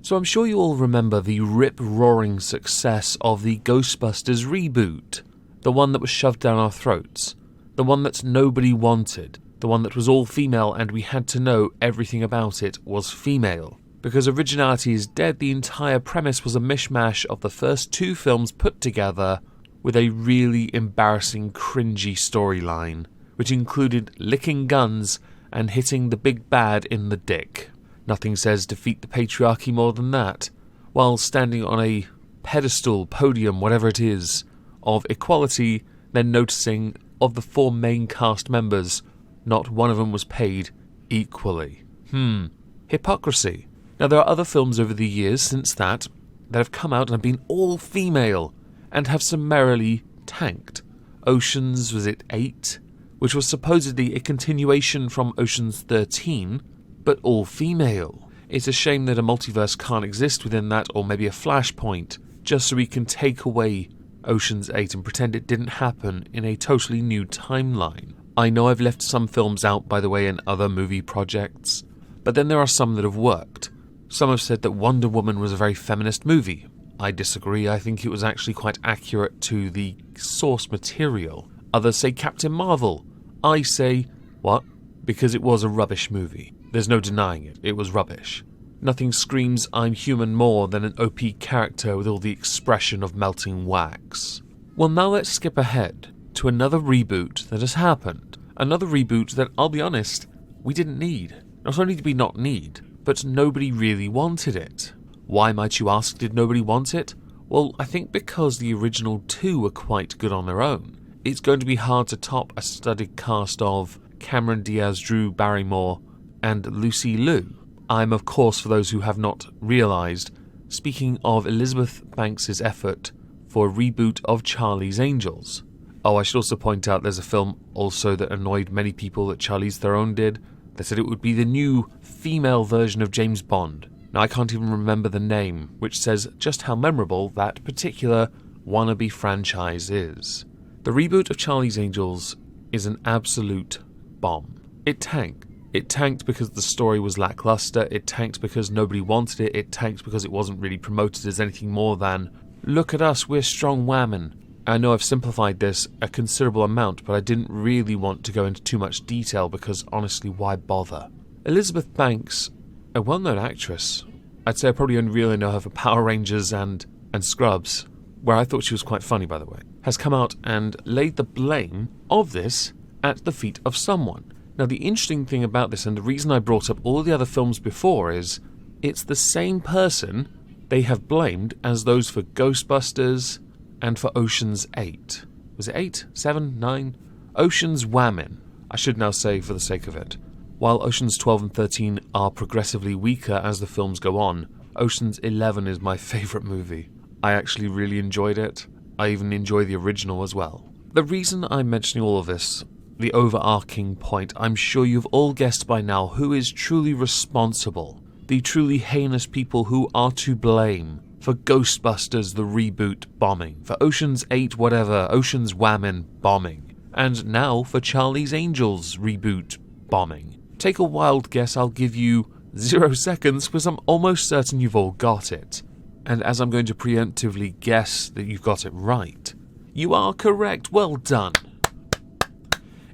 So I'm sure you all remember the rip-roaring success of the Ghostbusters reboot. The one that was shoved down our throats. The one that nobody wanted. The one that was all female and we had to know everything about it was female. Because originality is dead, the entire premise was a mishmash of the first 2 films put together with a really embarrassing, cringy storyline, which included licking guns and hitting the big bad in the dick. Nothing says defeat the patriarchy more than that, while standing on a pedestal, podium, whatever it is, of equality, then noticing of the 4 main cast members, not one of them was paid equally. Hypocrisy. Now there are other films over the years since that have come out and have been all female and have summarily tanked. Oceans, was it 8? Which was supposedly a continuation from Oceans 13, but all female. It's a shame that a multiverse can't exist within that, or maybe a flashpoint, just so we can take away Oceans 8 and pretend it didn't happen in a totally new timeline. I know I've left some films out, by the way, in other movie projects, but then there are some that have worked. Some have said that Wonder Woman was a very feminist movie. I disagree. I think it was actually quite accurate to the source material. Others say Captain Marvel. I say, what? Because it was a rubbish movie. There's no denying it. It was rubbish. Nothing screams I'm human more than an OP character with all the expression of melting wax. Well, now let's skip ahead to another reboot that has happened. Another reboot that, I'll be honest, we didn't need. Not only did we not need, but nobody really wanted it. Why, might you ask, did nobody want it? Well, I think because the original 2 were quite good on their own. It's going to be hard to top a studied cast of Cameron Diaz, Drew Barrymore, and Lucy Liu. I'm, of course, for those who have not realised, speaking of Elizabeth Banks' effort for a reboot of Charlie's Angels. Oh, I should also point out there's a film also that annoyed many people that Charlize Theron did. They said it would be the new female version of James Bond. Now, I can't even remember the name, which says just how memorable that particular wannabe franchise is. The reboot of Charlie's Angels is an absolute bomb. It tanked. It tanked because the story was lackluster, it tanked because nobody wanted it, it tanked because it wasn't really promoted as anything more than, look at us, we're strong women. I know I've simplified this a considerable amount, but I didn't really want to go into too much detail because honestly, why bother? Elizabeth Banks, a well-known actress, I'd say I probably only really know her for Power Rangers and Scrubs, where I thought she was quite funny, by the way, has come out and laid the blame of this at the feet of someone. Now, the interesting thing about this, and the reason I brought up all the other films before, is it's the same person they have blamed as those for Ghostbusters and for Oceans 8. Was it 8? 7? 9? Oceans Whammon, I should now say for the sake of it. While Oceans 12 and 13 are progressively weaker as the films go on, Oceans 11 is my favourite movie. I actually really enjoyed it. I even enjoy the original as well. The reason I'm mentioning all of this, the overarching point, I'm sure you've all guessed by now who is truly responsible. The truly heinous people who are to blame for Ghostbusters the reboot bombing, for Oceans 8 whatever, Oceans Whammon bombing, and now for Charlie's Angels reboot bombing. Take a wild guess, I'll give you 0 seconds because I'm almost certain you've all got it. And as I'm going to preemptively guess that you've got it right, you are correct, well done.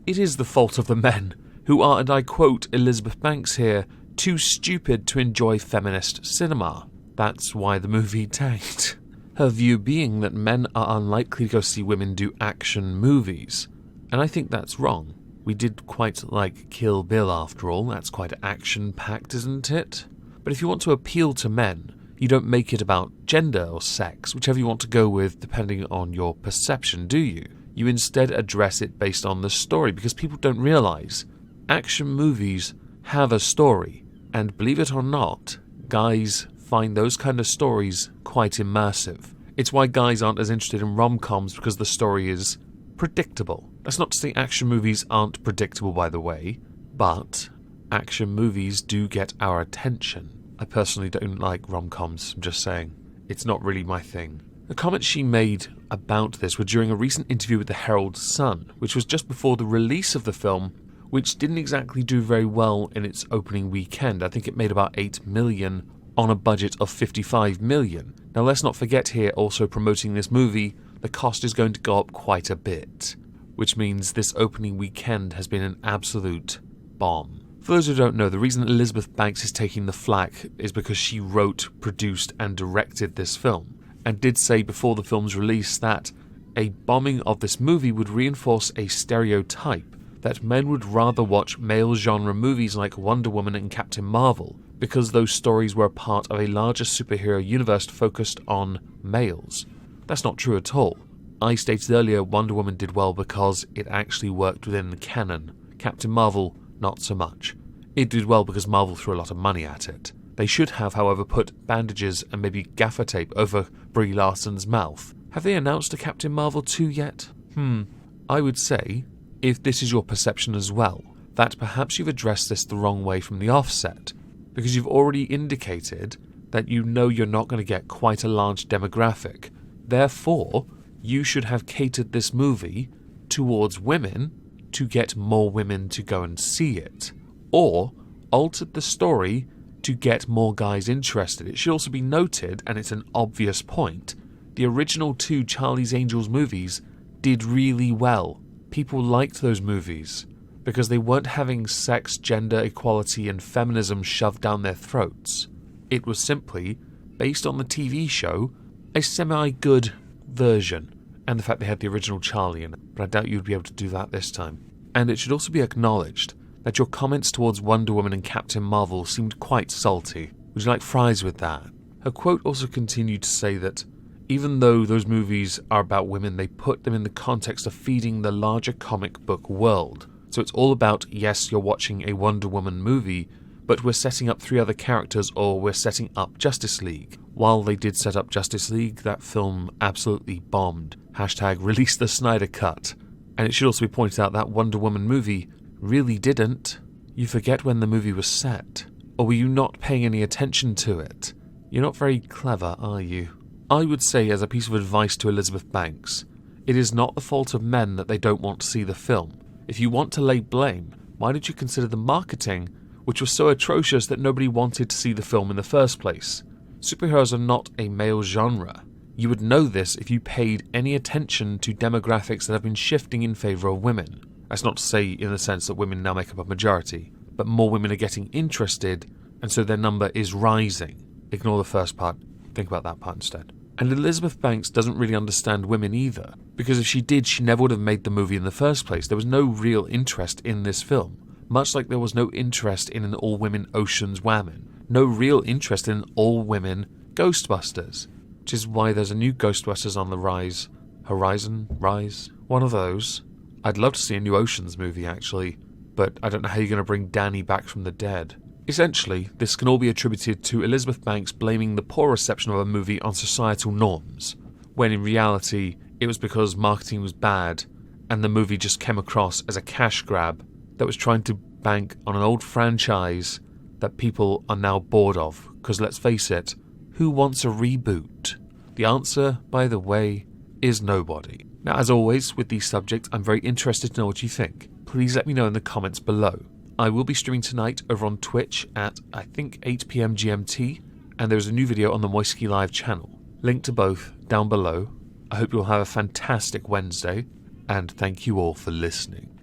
It is the fault of the men, who are, and I quote Elizabeth Banks here, too stupid to enjoy feminist cinema. That's why the movie tanked. Her view being that men are unlikely to go see women do action movies. And I think that's wrong. We did quite like Kill Bill after all, that's quite action-packed, isn't it? But if you want to appeal to men, you don't make it about gender or sex, whichever you want to go with depending on your perception, do you? You instead address it based on the story, because people don't realise action movies have a story, and believe it or not, guys find those kind of stories quite immersive. It's why guys aren't as interested in rom-coms, because the story is predictable. That's not to say action movies aren't predictable, by the way, but action movies do get our attention. I personally don't like rom-coms, I'm just saying. It's not really my thing. The comments she made about this were during a recent interview with the Herald Sun, which was just before the release of the film, which didn't exactly do very well in its opening weekend. I think it made about $8 million on a budget of 55 million. Now let's not forget here, also promoting this movie, the cost is going to go up quite a bit, which means this opening weekend has been an absolute bomb. For those who don't know, the reason Elizabeth Banks is taking the flak is because she wrote, produced and directed this film, and did say before the film's release that a bombing of this movie would reinforce a stereotype that men would rather watch male genre movies like Wonder Woman and Captain Marvel because those stories were a part of a larger superhero universe focused on males. That's not true at all. I stated earlier Wonder Woman did well because it actually worked within the canon. Captain Marvel, not so much. It did well because Marvel threw a lot of money at it. They should have, however, put bandages and maybe gaffer tape over Brie Larson's mouth. Have they announced a Captain Marvel 2 yet? I would say, if this is your perception as well, that perhaps you've addressed this the wrong way from the offset, because you've already indicated that you know you're not going to get quite a large demographic. Therefore, you should have catered this movie towards women to get more women to go and see it, or altered the story to get more guys interested. It should also be noted, and it's an obvious point, the original 2 Charlie's Angels movies did really well. People liked those movies because they weren't having sex, gender equality and feminism shoved down their throats. It was simply, based on the TV show, a semi-good version, and the fact they had the original Charlie in it, but I doubt you'd be able to do that this time. And it should also be acknowledged that your comments towards Wonder Woman and Captain Marvel seemed quite salty. Would you like fries with that? Her quote also continued to say that even though those movies are about women, they put them in the context of feeding the larger comic book world. So it's all about, yes, you're watching a Wonder Woman movie, but we're setting up 3 other characters, or we're setting up Justice League. While they did set up Justice League, that film absolutely bombed. # release the Snyder Cut. And it should also be pointed out that Wonder Woman movie really didn't. You forget when the movie was set. Or were you not paying any attention to it? You're not very clever, are you? I would say, as a piece of advice to Elizabeth Banks, it is not the fault of men that they don't want to see the film. If you want to lay blame, why don't you consider the marketing, which was so atrocious that nobody wanted to see the film in the first place? Superheroes are not a male genre. You would know this if you paid any attention to demographics that have been shifting in favour of women. That's not to say in the sense that women now make up a majority, but more women are getting interested, and so their number is rising. Ignore the first part. Think about that part instead. And Elizabeth Banks doesn't really understand women either, because if she did, she never would have made the movie in the first place. There was no real interest in this film, much like there was no interest in an all-women Ocean's Whammon. No real interest in an all-women Ghostbusters, which is why there's a new Ghostbusters on the rise. Rise? One of those. I'd love to see a new Ocean's movie, actually, but I don't know how you're going to bring Danny back from the dead. Essentially, this can all be attributed to Elizabeth Banks blaming the poor reception of a movie on societal norms, when in reality it was because marketing was bad and the movie just came across as a cash grab that was trying to bank on an old franchise that people are now bored of. Because let's face it, who wants a reboot? The answer, by the way, is nobody. Now, as always, with these subjects, I'm very interested to know what you think. Please let me know in the comments below. I will be streaming tonight over on Twitch at, I think, 8 PM GMT, and there's a new video on the Moistonia Live channel. Link to both down below. I hope you'll have a fantastic Wednesday, and thank you all for listening.